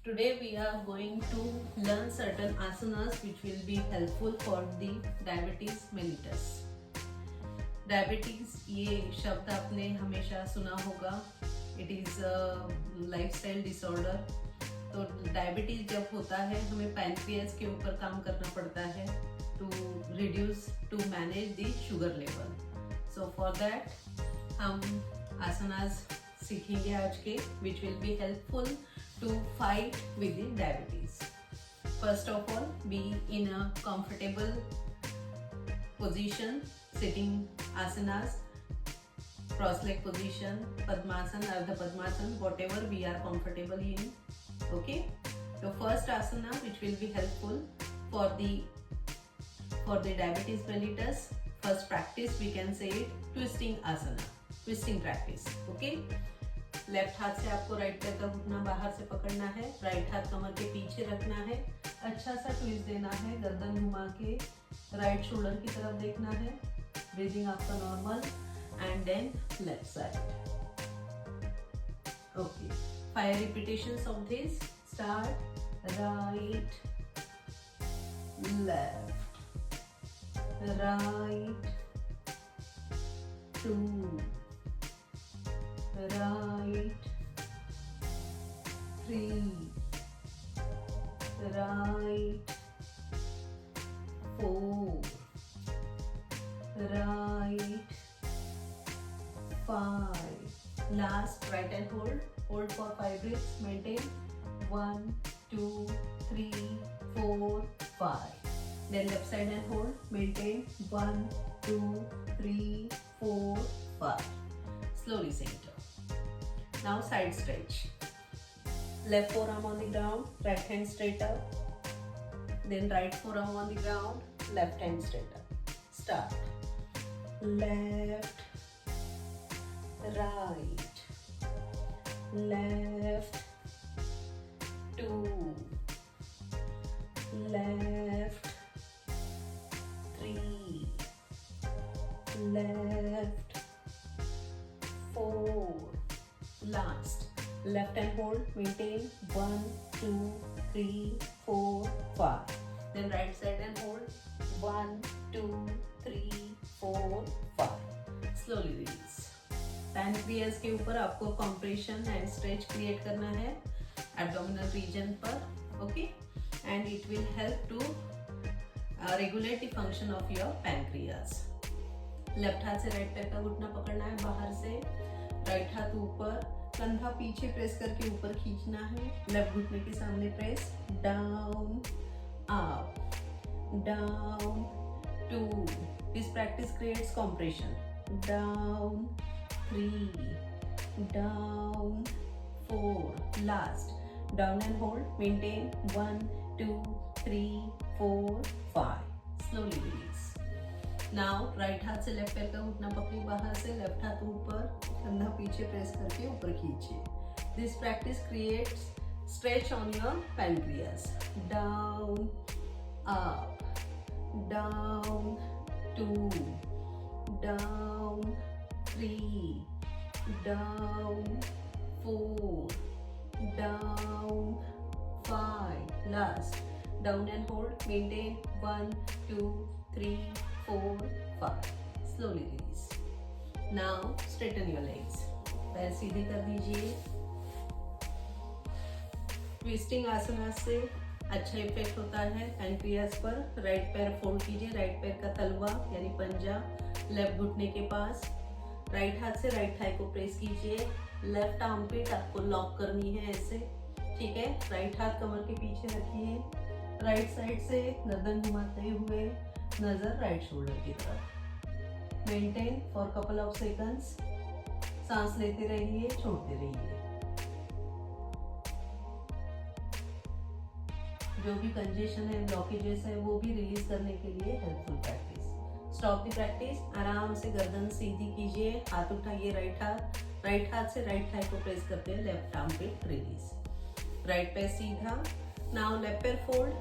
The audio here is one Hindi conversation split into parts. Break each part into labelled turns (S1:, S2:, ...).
S1: Today we are going to learn certain asanas which will be helpful for the diabetes mellitus. Diabetes ये शब्द आपने हमेशा सुना होगा. It is lifestyle disorder. तो डायबिटीज जब होता है हमें पैनक्रियाज के ऊपर काम करना पड़ता है to reduce to manage the sugar level. So for that हम आसनास सीखेंगे आज के which will be helpful to fight with the diabetes. First of all, be in a comfortable position, sitting asanas, cross leg position, padmasan, ardha padmasan, whatever we are comfortable in. Okay, the first asana which will be helpful for the diabetes mellitus, first practice we can say it, twisting asana, twisting practice. Okay, left हाथ से आपको राइट पैर का घुटना बाहर से पकड़ना है, राइट हाथ कमर के पीछे रखना है, अच्छा सा ट्विस्ट देना है, गर्दन घुमा के राइट शोल्डर की तरफ देखना है, ब्रीदिंग आपका normal and then left side. Okay, 5 repetitions of this. Start. Right, left, right, 2, right, 3, right, 4, right, 5. Last, right hand hold for 5 breaths. Maintain 1, 2, 3, 4, 5. Then left side and hold. Maintain 1, 2, 3, 4, 5. Slowly center. Now side stretch. Left forearm on the ground, right hand straight up. Then right forearm on the ground, left hand straight up. Start. Left, right, left, 2, left, 3, left, 4. Last, left hand hold, maintain 1, 2, 3, 4, 5. Then right side and hold 1, 2, 3, 4, 5. Slowly release. Pancreas के ऊपर आपको कंप्रेशन एंड स्ट्रेच क्रिएट करना है एब्डोमिनल रीजन पर. Okay, and it will help to regulate the function of your pancreas. Left हाथ से राइट पैर का घुटना पकड़ना है बाहर से, राइट हाथ ऊपर, कंधा पीछे प्रेस करके ऊपर खींचना है, लेफ्ट घुटने के सामने press, down, up, down, 2. This practice creates compression. Down, 3, down, 4. Last, down and hold, maintain 1, 2, 3, 4, 5. Slowly release. Now right हाथ से लेफ्ट पैर का घुटना पकड़ी बाहर से, लेफ्ट हाथ ऊपर, कंधा पीछे प्रेस करके ऊपर खींचिए. This practice creates stretch on your pancreas. Down, up, down, 2, down, 3, down, 4, down, 5. Last, down and hold, maintain 1, 2, 3, 4, 5. Slowly release. Now straighten your legs. पैर सीधे कर दीजिए. ट्विस्टिंग आसना से अच्छा इफेक्ट होता है पैनक्रियाज पर. राइट पैर फोल्ड कीजिए, राइट पैर का तलवा यानी पंजा लेफ्ट घुटने के पास. राइट हाथ से राइट थाई को प्रेस कीजिए. लेफ्ट आर्मपिट आपको लॉक करनी है ऐसे. ठीक है, राइट हाथ कमर के पीछे रखिए. राइट साइड से गर्दन घुमाते हुए नजर राइट शोल्डर की तरफ. Maintain for couple of seconds. सांस लेते रहिए, छोड़ते रहिए. जो भी कंजेशन है, ब्लॉकेजेस है, वो भी रिलीज करने के लिए helpful practice. Stop the practice. आराम से गर्दन सीधी कीजिए, हाथ उठाइए. राइट हाथ से राइट थाई को प्रेस करते हैं, लेफ्ट आर्म पे रिलीज. राइट पैर सीधा. नाउ लेफ्ट पैर फोल्ड.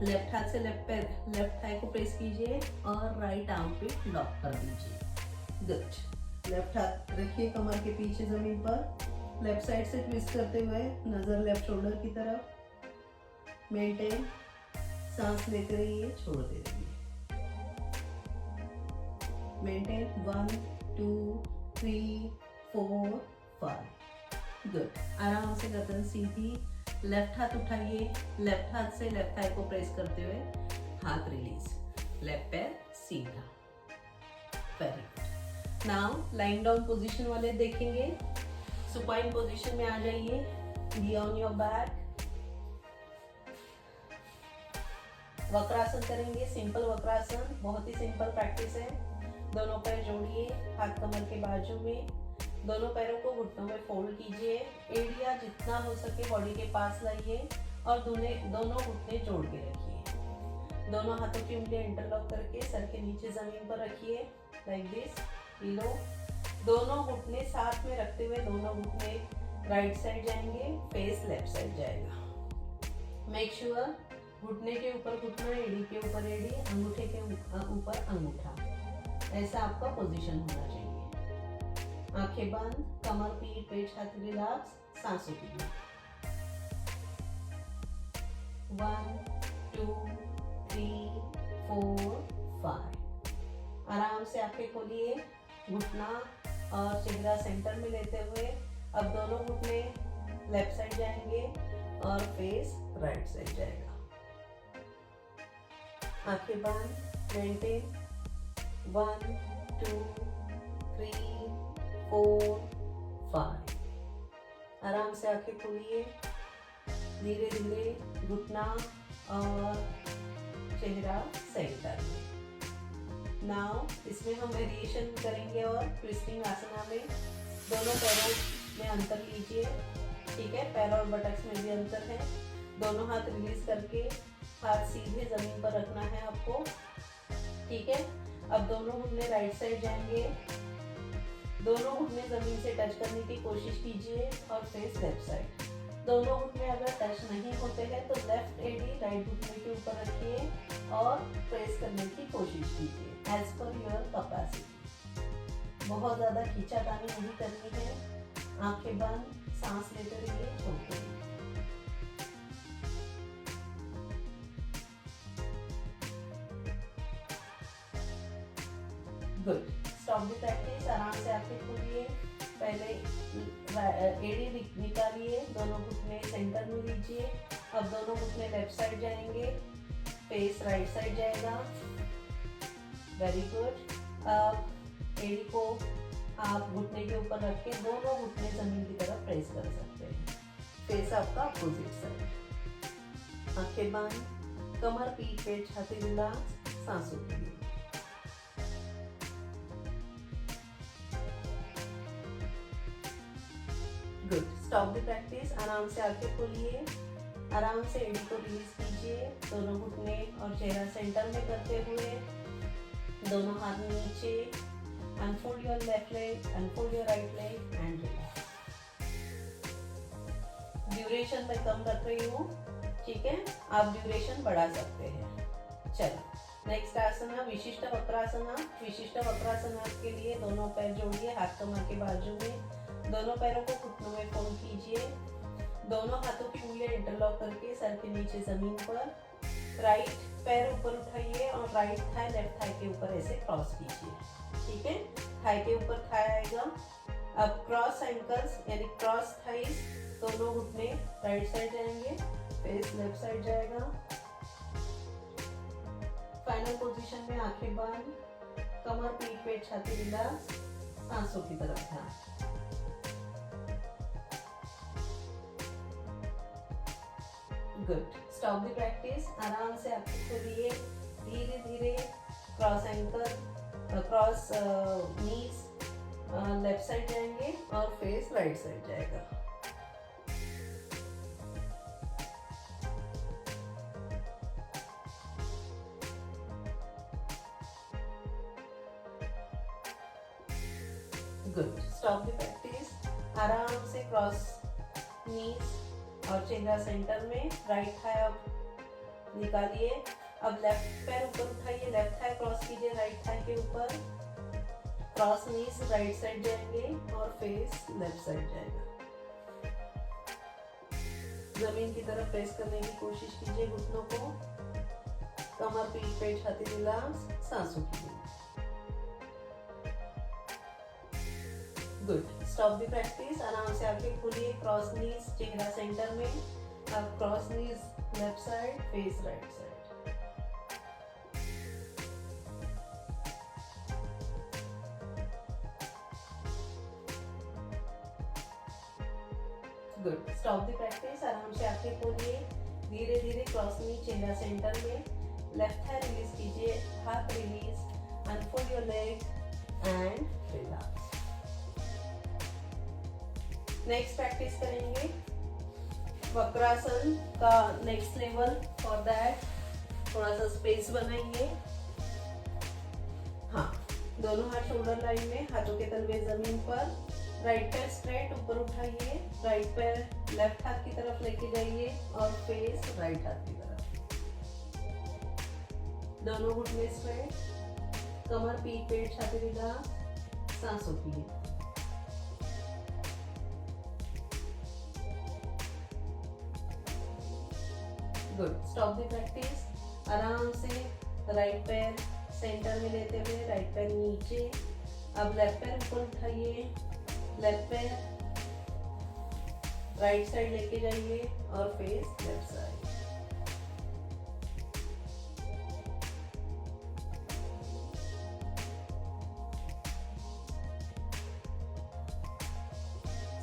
S1: लेफ्ट हाथ से लेफ्ट थाई को प्रेस कीजिए और राइट आर्म पे लॉक कर दीजिए. गुड. लेफ्ट हाथ रखिए कमर के पीछे जमीन पर, लेफ्ट साइड से ट्विस्ट करते हुए नजर लेफ्ट शोल्डर की तरफ, मेंटेन, सांस लेते रहिए, छोड़ते रहिए, मेंटेन, 1 2 3 4 5। गुड। आराम से गर्दन सीधी, लेफ्ट हाथ उठाइए, लेफ्ट हाथ से लेफ्ट थाई को प्रेस करते हुए हाथ रिलीज, लेफ्ट पैर सीधा। Very good. Now line down position वाले देखेंगे। सुपाइन पोजीशन में आ जाइए, be on your back, Vakrasana करेंगे, सिंपल वक्रासन, बहुत ही सिंपल प्रैक्टिस है। दोनों पैर जोड़िए, हाथ कमर के बाजू में, दोनों पैरों को घुटनों में फोल्ड कीजिए, एड़ियां जितना हो सके बॉडी के पास लाइए और दोनों घुटने जोड़ के रखिए। दोनों हाथों की उंगलियां इंटरलॉक करके सर के नीचे जमीन पर रखिए, लाइक दिस, लो। दोनों घुटने साथ में रखते हुए दोनों घुटने राइट साइड जाएंगे, फेस लेफ्ट साइड जाएगा। मेक श्योर घुटने के ऊपर घुटना, एड़ी के ऊपर एड़ी, अंगूठे के ऊपर अंगूठा, ऐसा आपका पोजीशन होना चाहिए। आंखें बंद, कमर, पीठ, पेट, छाती रिलैक्स, सांसों की 1 2 3 4 5। आराम से आंखें खोलिए, घुटना और चेहरा सेंटर में लेते हुए अब दोनों घुटने लेफ्ट साइड जाएंगे और फेस राइट साइड जाएगा। आंखें बंद, मेंटेन, 1 2 3 4 5। आराम से आंखें खोलिए, धीरे धीरे घुटना और चेहरा सेंटर में। नाउ इसमें हम वेरिएशन करेंगे और ट्विस्टिंग आसना में दोनों पैरों में अंतर लीजिए, ठीक है, पैर और बटक्स में भी अंतर है। दोनों हाथ रिलीज करके हाथ सीधे जमीन पर रखना है आपको, ठीक है। अब दोनों घुटने राइट साइड जाएंगे, दोनों घुटने जमीन से टच करने की कोशिश कीजिए और फेस लेफ्ट साइड। दोनों घुटने अगर टच नहीं होते हैं तो लेफ्ट एडी राइट घुटने के ऊपर रखिए और प्रेस करने की कोशिश कीजिए एज पर योर कैपेसिटी। बहुत ज़्यादा खींचातानी नहीं करनी है। आंखें बंद, सांस लेते रहिए, छोड़ते रहिए। गुड। Stop the practice. आराम से आंखें खोलिए, पहले एड़ी निकालिए, दोनों घुटने सेंटर में लीजिए। अब दोनों घुटने लेफ्ट साइड जाएंगे, फेस राइट साइड जाएगा। Very good. अब एड़ी को आप घुटने के ऊपर रख के दोनों घुटने जमीन की तरफ प्रेस कर सकते हैं, फेस आपका अपोजिट साइड। आंखें बंद, कमर, पीठ, पेट, छाती रिलैक्स, सांसों के लिए। गुड। Stop the practice. आराम से आंखें खोलिए, आराम से एड़ी को रिलीज कीजिए, दोनों घुटने और चेहरा सेंटर में करते हुए दोनों हाथ नीचे। Unfold your left leg, unfold your right leg and relax. Duration मैं कम रख रही हूँ, ठीक है, आप ड्यूरेशन बढ़ा सकते हैं। चलो नेक्स्ट आसना, विशिष्ट वक्रासना। विशिष्ट वक्रासना के लिए दोनों पैर जोड़िए, हाथ कमर के बाजू में, दोनों पैरों को घुटनों में फोल्ड कीजिए, दोनों हाथों की उंगलियां इंटरलॉक करके सर के नीचे जमीन पर, राइट पैर ऊपर उठाइए और राइट थाई लेफ्ट थाई के ऊपर ऐसे क्रॉस कीजिए, ठीक है। थाई के ऊपर थाई आएगा। अब क्रॉस एंकल्स यानी क्रॉस थाइस, दोनों घुटने राइट साइड जाएंगे, फेस लेफ्ट साइड जाएगा। फाइनल पोजीशन में आंखें बंद, कमर, पीठ, पेट, छाती रिलैक्स, सांसों की तरफ ध्यान। गुड। Stop the practice. आराम से आंखें खोलिए, धीरे धीरे क्रॉस एंकल, क्रॉस नीज लेफ्ट साइड जाएंगे और फेस राइट साइड जाएगा। गुड। Stop the practice. आराम से क्रॉस नीज और चेहरा सेंटर में, राइट थाई अब निकालिए। अब लेफ्ट पैर ऊपर उठाइए, लेफ्ट थाई क्रॉस कीजिए राइट थाई के ऊपर, क्रॉस नीज राइट साइड जाएंगे और फेस लेफ्ट साइड जाएगा। जमीन की तरफ प्रेस करने की कोशिश कीजिए घुटनों को। कमर, पीठ, पेट, छाती रिलैक्स, सांसों की। गुड। Stop the practice. आराम से आंखें खोलिए, क्रॉस नीज, चेहरा सेंटर में। अब cross knees left side, face right side. Good. Stop the practice. आराम से आंखें खोलिए, धीरे धीरे क्रॉस नी, चेहरा सेंटर में। लेफ्ट हैंड रिलीज कीजिए, हाथ release, unfold your leg and relax. Next practice करेंगे वक्रासन का नेक्स्ट लेवल। फॉर दैट थोड़ा सा स्पेस बनाइए। हाँ, दोनों हाथ शोल्डर लाइन में, हाथों के तलवे जमीन पर। राइट पैर स्ट्रेट ऊपर उठाइए, राइट पैर लेफ्ट हाथ की तरफ लेके जाइए और फेस राइट हाथ की तरफ। दोनों घुटने स्ट्रेट, कमर, पीठ, पेट, छाती रिलैक्स, सांसों की। गुड। Stop the practice. आराम से राइट पैर सेंटर में लेते हुए राइट पैर नीचे। अब लेफ्ट पैर ऊपर उठाइए, लेफ्ट पैर राइट साइड लेके जाइए और face left side.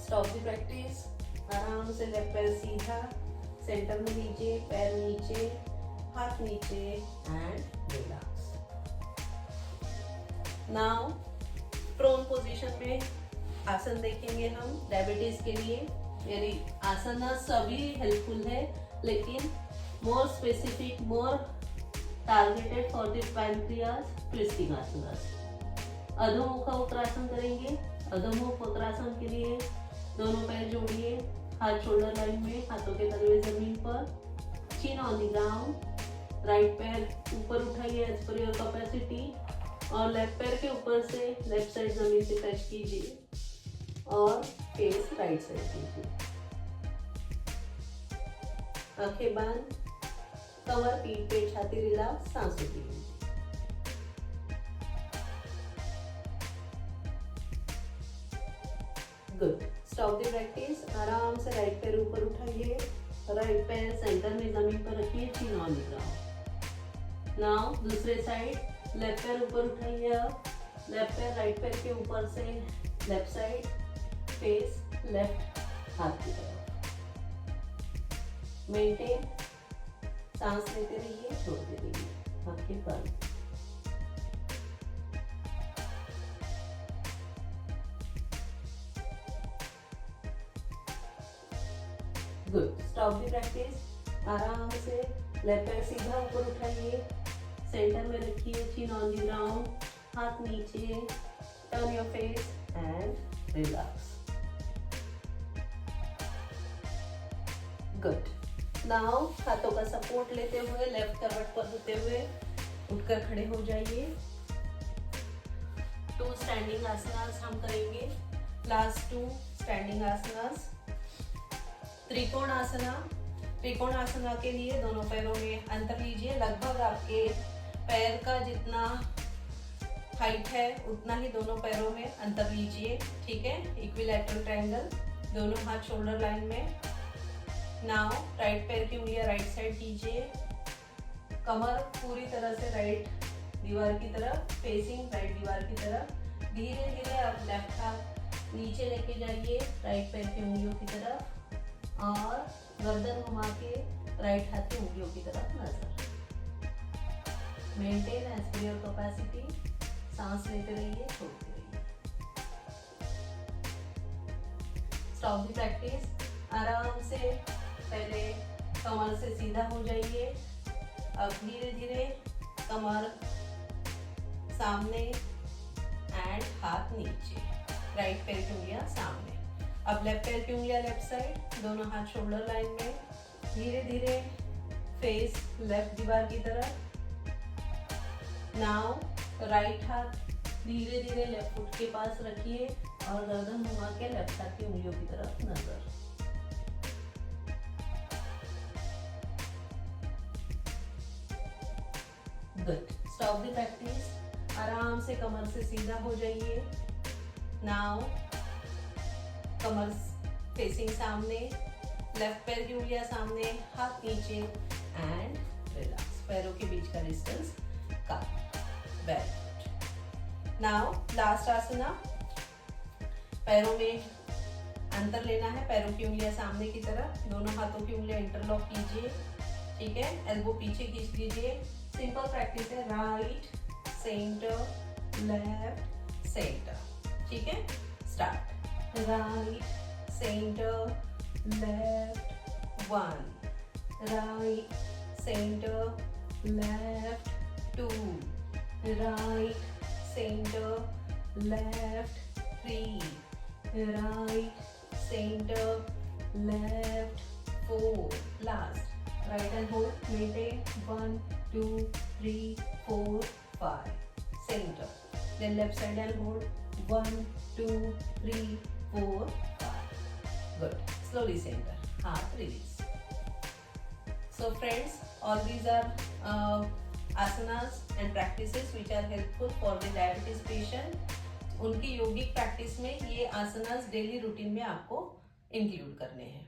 S1: Stop the practice. आराम से लेफ्ट पैर सीधा सेंटर में लीजिए, पैर नीचे, हाथ नीचे and relax. Now prone position में आसन देखेंगे हम डायबिटीज के लिए। यानी आसन सभी हेल्पफुल है, लेकिन more specific, more targeted for the pancreas, twisting आसनास। अधोमुख वक्रासन करेंगे। अधोमुख वक्रासन के लिए दोनों पैर जोड़िए, हाथ शोल्डर लाइन में, हाथों के तलवे जमीन पर, चिन ऑन द ग्राउंड। राइट पैर ऊपर उठाइए एज पर योर कैपेसिटी और लेफ्ट पैर के ऊपर से लेफ्ट साइड जमीन से टच कीजिए और फेस राइट साइड कीजिए। आंखें बंद, कमर, पीठ, पेट, छाती रिलैक्स, सांसों की। गुड। Stop the practice. आराम से राइट पैर ऊपर उठाइए, राइट पैर सेंटर में जमीन पर रखिए, चिन ऑन द ग्राउंड। नाउ दूसरे साइड लेफ्ट पैर ऊपर उठाइए, लेफ्ट पैर राइट पैर के ऊपर से लेफ्ट साइड, फेस लेफ्ट हाथ की तरफ। मेंटेन। सांस लेते रहिए, छोड़ते रहिए, आंखें बंद। गुड। Stop the practice. आराम से लेफ्ट पैर सीधा ऊपर उठाइए, सेंटर में रखिए, चिन ऑन द ग्राउंड, हाथ नीचे, turn your face and relax. Good. Now हाथों का सपोर्ट लेते हुए, लेफ्ट करवट पर होते हुए उठकर खड़े हो जाइए। 2 स्टैंडिंग आसनास हम करेंगे। लास्ट 2 स्टैंडिंग आसनास। त्रिकोण आसना। त्रिकोण आसना के लिए दोनों पैरों में अंतर लीजिए। लगभग आपके पैर का जितना हाइट है उतना ही दोनों पैरों में अंतर लीजिए, ठीक है। इक्विलैटरल ट्रायंगल, दोनों हाथ शोल्डर लाइन में। नाउ राइट पैर की उंगलियां राइट साइड कीजिए, कमर पूरी तरह से राइट दीवार की तरफ, फेसिंग राइट दीवार की तरफ। धीरे धीरे आप लेफ्ट हाथ नीचे लेके जाइए राइट पैर की उंगलियों की तरफ और गर्दन घुमा के राइट हाथ की उंगलियों की तरफ नजर। Maintain as per your capacity. सांस लेते रहिए, छोड़ते रहिए। Stop the practice. आराम से पहले कमर से सीधा हो जाइए। अब धीरे धीरे कमर सामने एंड हाथ नीचे, राइट पैर की उंगलियां सामने। अब लेफ्ट पैर की उंगलियां लेफ्ट साइड, दोनों हाथ शोल्डर लाइन में। धीरे धीरे फेस लेफ्ट दीवार की तरफ। नाउ राइट हाथ धीरे धीरे लेफ्ट फुट के पास रखिए और गर्दन घुमा के लेफ्ट हाथ की उंगलियों की तरफ नजर। गुड, स्टॉप द प्रैक्टिस, आराम से कमर से सीधा हो जाइए। नाउ कमर फेसिंग सामने, लेफ्ट पैर की उंगलियां सामने, हाथ नीचे एंड रिलैक्स, पैरों के बीच का डिस्टेंस कम। Very good. नाउ लास्ट आसना, पैरों में अंतर लेना है, पैरों की उंगलियां सामने की तरफ, दोनों हाथों की उंगलियां इंटरलॉक कीजिए, ठीक है, एल्बो पीछे खींच लीजिए। सिंपल प्रैक्टिस है, राइट सेंटर लेफ्ट सेंटर, ठीक है। Start, right centre left 1, right centre left 2, right centre left 3, right center left 4, last right and hold, maintain 1 2 3 4 5, center, then left side and hold 1 2 3 4 5, good, slowly center, heart release. So friends, all these are asanas and practices which are helpful for the diabetes patient. उनकी योगिक प्रैक्टिस में ये आसनास डेली रूटीन में आपको इंक्लूड करने हैं।